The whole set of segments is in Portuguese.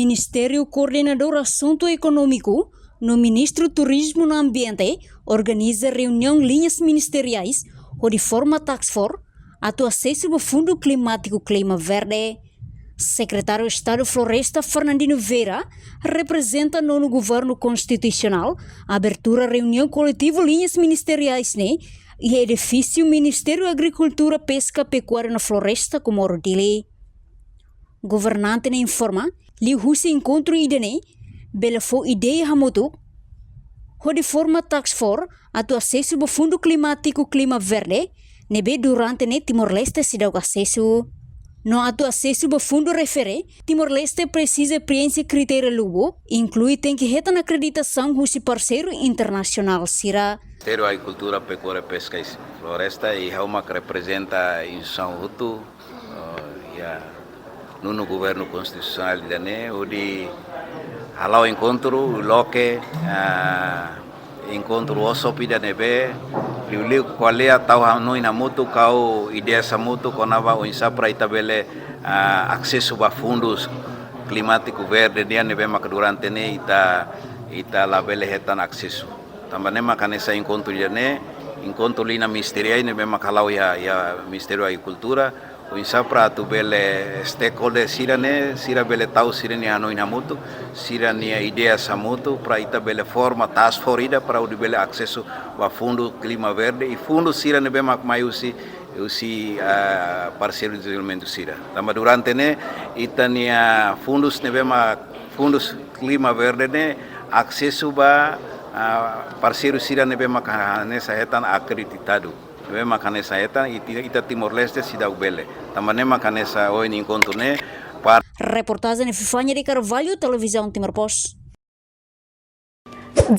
Ministério Coordenador Assunto Econômico, no Ministro Turismo e Ambiente, organiza reunião linhas ministeriais, ou de forma task force, ato acesso ao Fundo Climático Klima Verde. Secretário de Estado Floresta Fernandino Vera representa no governo constitucional a abertura reunião coletiva linhas ministeriais e edifício Ministério da Agricultura, Pesca, Pecuária na Floresta como Hodi. Governante informa li husi encontro idene bela fo ideia hamotu de forma task force ato acesso ao Fundo Climático Klima Verde nebe durante Timor-Leste sidau Asesu. No ato acesso ao fundo refere, Timor-Leste precisa Priense Kriteria Lubuk, inclui Tenke retan acreditação husi parceiro internacional sira. Ministério da Agricultura, Pecuária, Pesca e Floresta e Rauma que representa a instituição Hutu no governo constitucional de onde halau encontro loke encontro osopi da nebe liu qual é a tal no inamoto kau ideia samoto konava o insapra itabele acesso a fundos climático verde dia nebe mak durante ne ita labele hetan acesso também makanesa encontro encontro lina ministerial nebe mak halau ya Ministério da Agricultura o insapra tu bele stakeholder sira bele tau sira ni ano inamoto sira ni ideia samoto para ita bele forma task forida para o bele acesso a fundo clima verde e fundo sira ne bema maiusi parceiro de desenvolvimento sira tama durante ne ita ni fundos ne bema fundos clima verde ne acesso ba parceiro sira ne bema nessa etan acreditado Vema kanesa eta ita Timor-Leste sidau bele. Tamanema kanesa o encontro ne para reportagem Fifanya de Carvalho, televisão Timor Post.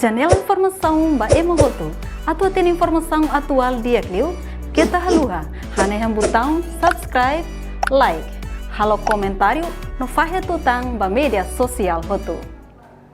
Janela informação ba emogoto. Atua tem informação atual dia kliu. Kita haluha. Haneham botão subscribe, like. Halo comentário no fahe tutang ba media sosial hotu.